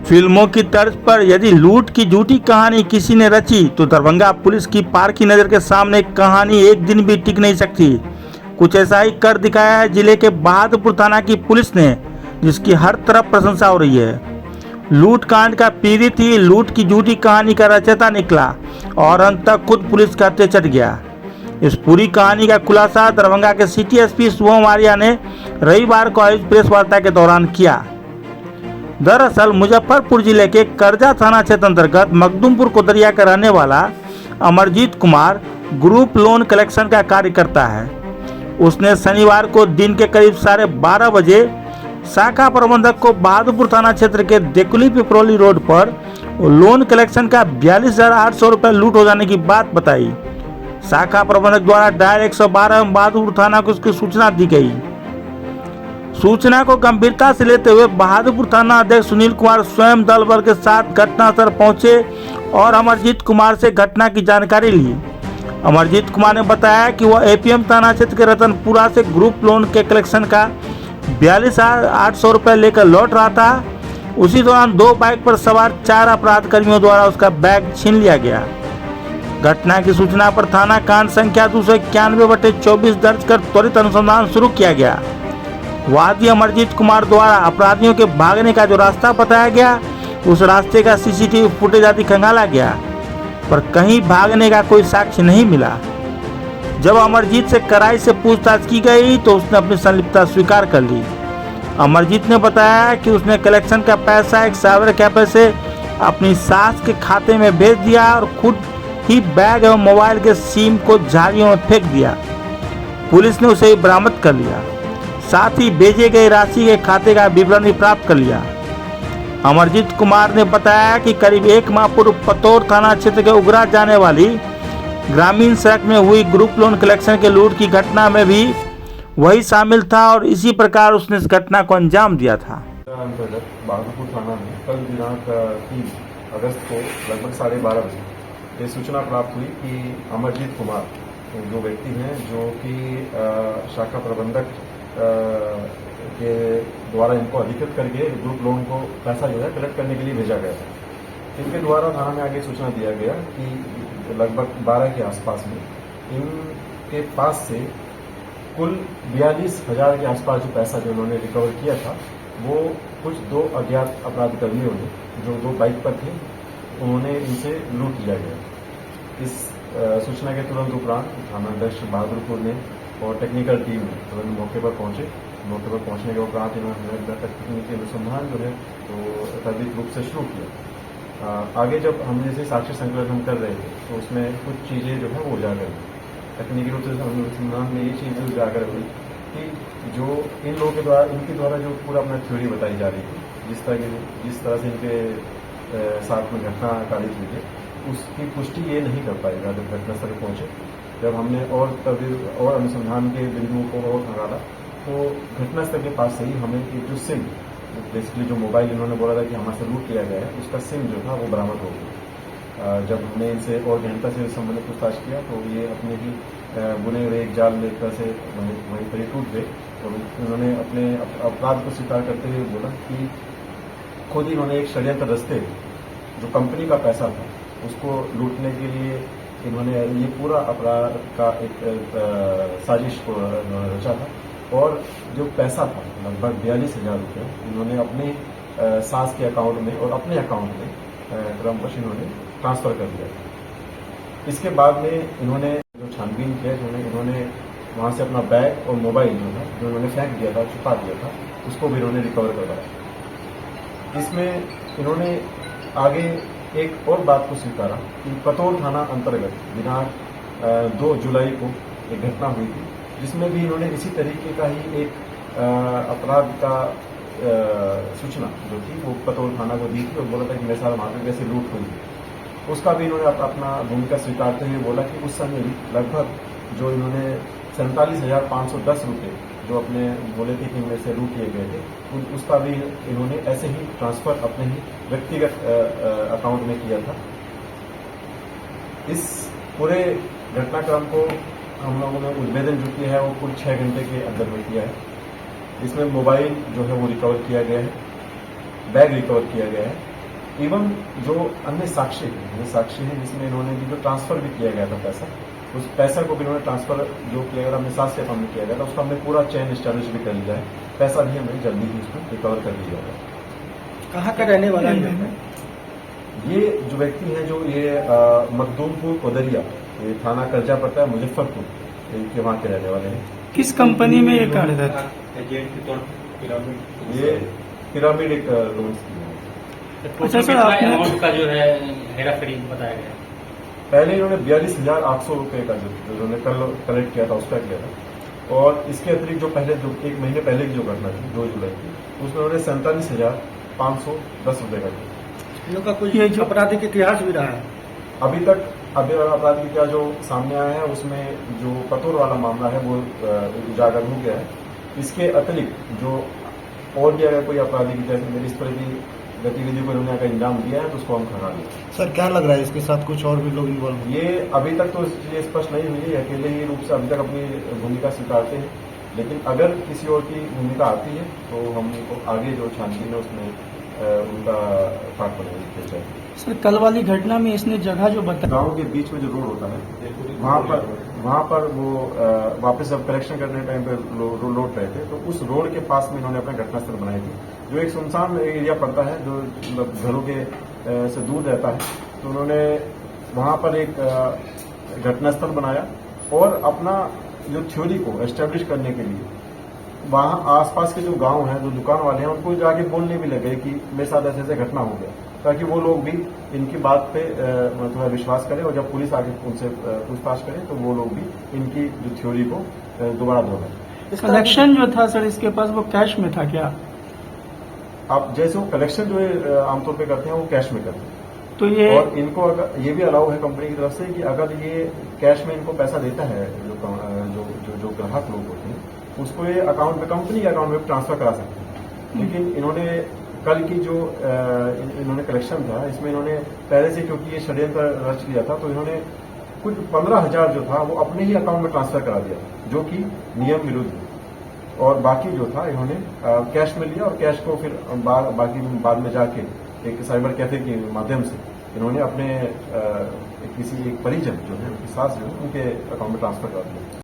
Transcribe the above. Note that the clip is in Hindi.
फिल्मों की तर्ज पर यदि लूट की झूठी कहानी किसी ने रची तो दरभंगा पुलिस की पारखी नज़र के सामने कहानी एक दिन भी टिक नहीं सकती। कुछ ऐसा ही कर दिखाया है जिले के बहादुरपुर थाना की पुलिस ने, जिसकी हर तरफ प्रशंसा हो रही है। लूट कांड का पीड़ित ही लूट की झूठी कहानी का रचयिता निकला और अंत तक खुद पुलिस का हत्थे चढ़ गया। इस पूरी कहानी का खुलासा दरभंगा के सिटी एसपी शुभम आर्या ने रविवार को आयोजित प्रेस वार्ता के दौरान किया। दरअसल मुजफ्फरपुर जिले के करजा थाना क्षेत्र अंतर्गत मखदुमपुर कोदरिया का रहने वाला Amarjeet Kumar group loan collection का कार्य करता है। उसने शनिवार को दिन के करीब 12:30 बजे शाखा प्रबंधक को बहादुरपुर थाना क्षेत्र के देकुली पिपरोली रोड पर लोन कलेक्शन का 42,800 रुपये लूट हो जाने की बात बताई। शाखा प्रबंधक द्वारा डायल 112 बहादुरपुर थाना को उसकी सूचना दी गई। सूचना को गंभीरता से लेते हुए बहादुरपुर थाना अध्यक्ष सुनील कुमार स्वयं दल बल के साथ घटनास्थल पहुंचे और अमरजीत कुमार से घटना की जानकारी ली। अमरजीत कुमार ने बताया कि वह एपीएम थाना क्षेत्र के रतनपुरा से ग्रुप लोन के कलेक्शन का 42,800 रुपये लेकर लौट रहा था। उसी दौरान 2 बाइक पर सवार 4 अपराध कर्मियों द्वारा उसका बैग छीन लिया गया। घटना की सूचना पर थाना कांड संख्या 291/24 दर्ज कर त्वरित अनुसंधान शुरू किया गया। वादी अमरजीत कुमार द्वारा अपराधियों के भागने का जो रास्ता बताया गया, उस रास्ते का सीसीटीवी फुटेज आदि खंगाला गया, पर कहीं भागने का कोई साक्ष्य नहीं मिला। जब अमरजीत से कड़ाई से पूछताछ की गई तो उसने अपनी संलिप्तता स्वीकार कर ली। अमरजीत ने बताया कि उसने कलेक्शन का पैसा एक साइबर कैफे से अपनी सास के खाते में भेज दिया और खुद ही बैग एवं मोबाइल के सिम को झाड़ियों में फेंक दिया। पुलिस ने उसे बरामद कर लिया, साथ ही भेजे गए राशि के खाते का विवरण भी प्राप्त कर लिया। अमरजीत कुमार ने बताया कि करीब 1 माह पूर्व पतौर थाना क्षेत्र के उगरा जाने वाली ग्रामीण सड़क में हुई ग्रुप लोन कलेक्शन के लूट की घटना में भी वही शामिल था और इसी प्रकार उसने इस घटना को अंजाम दिया था। अंतर्गत बहादुरपुर थाना में कल दिनांक 3 अगस्त को लगभग 12:30 बजे ये सूचना प्राप्त हुई कि अमरजीत कुमार जो व्यक्ति हैं, जो कि शाखा प्रबंधक के द्वारा इनको अधिकृत करके ग्रुप लोन को पैसा जो है कलेक्ट करने के लिए भेजा गया था। इनके द्वारा थाना में आगे सूचना दिया गया कि लगभग 12 के आसपास में इनके पास से कुल 42,000 के आसपास जो पैसा जो उन्होंने रिकवर किया था, वो कुछ 2 अज्ञात अपराध कर्मियों ने जो 2 बाइक पर थे, उन्होंने इनसे लूट लिया गया। इस सूचना के तुरंत उपरांत थानाध्यक्ष बहादुरपुर ने और टेक्निकल टीम तुरंत मौके पर पहुंचे। मौके पर पहुंचने के उपरांत इन्होंने तकनीकी अनुसंधान जो है तो त्वरित रूप से शुरू किया। आगे जब हम जैसे साक्ष्य संकलन हम कर रहे थे तो उसमें कुछ चीज़ें जो है वो उजागर हुई। तकनीकी रूप से अनुसंधान में ये चीज़ उजागर हुई कि जो इन लोगों के द्वारा इनके द्वारा जो पूरा अपना थ्योरी बताई जा रही थी, जिस तरह से इनके साथ में घटना कारित हुई है, उसकी पुष्टि ये नहीं कर पाएगा। जब घटनास्थल पर पहुंचे, जब हमने और अनुसंधान के बिंदुओं को और खंगाला तो घटनास्थल के पास से ही हमें एक जो सिम, बेसिकली जो मोबाइल इन्होंने बोला था कि हमारे से लूट किया गया है, उसका सिम जो था वो बरामद हो गया। जब हमने इनसे और गहनता से संबंधित पूछताछ किया तो ये अपने ही बुने हुए एक जाल में एक तरह से वहीं पर ही टूट गए और उन्होंने अपने अपराध को स्वीकार करते हुए बोला कि खुद इन्होंने एक षड्यंत्र रचते जो कंपनी का पैसा था उसको लूटने के लिए इन्होंने ये पूरा अपराध का एक साजिश को रचा था और जो पैसा था लगभग 42,000 रुपये इन्होंने अपने सास के अकाउंट में और अपने अकाउंट में क्रमवश इन्होंने ट्रांसफर कर दिया। इसके बाद में इन्होंने जो छानबीन किया, इन्होंने वहाँ से अपना बैग और मोबाइल जो इन्होंने फेंक दिया था, छुपा दिया था, उसको भी इन्होंने रिकवर करवाया। इसमें इन्होंने आगे एक और बात को स्वीकारा कि पतौर थाना अंतर्गत दिनांक 2 जुलाई को एक घटना हुई थी, जिसमें भी इन्होंने इसी तरीके का ही एक अपराध का सूचना जो थी वो पतौर थाना को दी थी और बोला था कि मेरे साथ वहाँ पे कैसे लूट हुई। उसका भी इन्होंने अपना भूमिका स्वीकारते हुए बोला कि उस समय भी लगभग जो इन्होंने 47,510 रुपये जो अपने बोले थे कि इनमें से लूट किए गए थे, उसका भी इन्होंने ऐसे ही ट्रांसफर अपने ही व्यक्तिगत अकाउंट में किया था। इस पूरे घटनाक्रम को हम लोगों ने उद्भेदन जो किया है वो कुल 6 घंटे के अंदर में किया है। इसमें मोबाइल जो है वो रिकवर किया गया है, बैग रिकवर किया गया है। एवं जो अन्य साक्ष्य हैं जिसमें इन्होंने भी जो ट्रांसफर भी किया गया था पैसा, उस पैसा को भी इन्होंने ट्रांसफर जो किया गया था अपने साथ से अकाउंट में किया गया था, उसका हमने पूरा चेन एस्टेब्लिश भी कर लिया है। पैसा भी हमें जल्दी ही उसमें रिकवर कर लिया जाएगा। कहाँ का रहने वाला है? ये जो व्यक्ति है जो ये मखदूमपुर कोदरिया, ये थाना कर्जा पड़ता है मुजफ्फरपुर के, वहाँ के रहने वाले हैं। किस कंपनी में ये कार्यरत है? ये पिरामिड एक लोन्स की है। अच्छा सर, आपने अमाउंट का जो है हेराफेरी बताया गया, पहले इन्होंने 42,800 रुपये का जो इन्होंने कलेक्ट किया था उसका किया था, और इसके अतिरिक्त जो पहले जो एक महीने पहले की जो घटना थी 2 जुलाई की, उसमें उन्होंने 47,510 रुपये का किया। इन लोग का कुछ ये जो आपराधिक इतिहास भी रहा है? अभी तक आपराधिक इतिहास जो सामने आया है उसमें जो पतोर वाला मामला है वो उजागर हो गया है। इसके अतिरिक्त जो और भी अगर कोई आपराधिक इतिहास में इस तरह की गतिविधियों को इन्होंने अगर इंजाम दिया है तो उसको हम खड़ा लेंगे। सर क्या लग रहा है इसके साथ कुछ और भी लोग इन्वॉल्व हैं? ये अभी तक तो ये स्पष्ट नहीं हुई है, अकेले ही रूप से अभी तक अपनी भूमिका स्वीकारते हैं, लेकिन अगर किसी और की भूमिका आती है तो हम उनको आगे जो छानबीन है उसमें उनका पार्ट बनाएंगे। सर कल वाली घटना में इसने जगह जो बताया, गांव के बीच में जो रोड होता है वहाँ पर वो वापस जब कलेक्शन करने टाइम पे लौट रहे थे तो उस रोड के पास में इन्होंने अपना घटनास्थल बनाई थी, जो एक सुनसान एरिया पड़ता है जो मतलब घरों के से दूर रहता है। तो उन्होंने वहाँ पर एक घटनास्थल बनाया और अपना जो थ्योरी को एस्टेब्लिश करने के लिए वहाँ आसपास के जो गांव हैं, जो दुकान वाले हैं, उनको जाके बोलने भी लगे कि मेरे साथ ऐसे ऐसे घटना हो गया, ताकि वो लोग भी इनकी बात पे मतलब विश्वास करें, और जब पुलिस आगे उनसे पूछताछ करे तो वो लोग भी इनकी जो थ्योरी को दोबारा दोहराएं। कलेक्शन जो था सर इसके पास वो कैश में था क्या? अब जैसे वो कलेक्शन जो है आमतौर पे करते हैं वो कैश में करते हैं, तो ये और इनको अगर ये भी अलाउ है कंपनी की तरफ से कि अगर ये कैश में इनको पैसा देता है जो ग्राहक लोग होते हैं उसको ये अकाउंट में, कंपनी के अकाउंट में ट्रांसफर करा सकते हैं। लेकिन इन्होंने कल की जो इन्होंने कलेक्शन था इसमें इन्होंने पहले से, क्योंकि ये षड्यंत्र रच लिया था, तो इन्होंने कुछ 15,000 जो था वो अपने ही अकाउंट में ट्रांसफर करा दिया, जो कि नियम विरुद्ध है, और बाकी जो था इन्होंने कैश में लिया, और कैश को फिर बाकी बाद में जाके एक साइबर कैफे के माध्यम से इन्होंने अपने किसी एक परिजन जो है उनकी सास जो है उनके अकाउंट में ट्रांसफर करा दिया।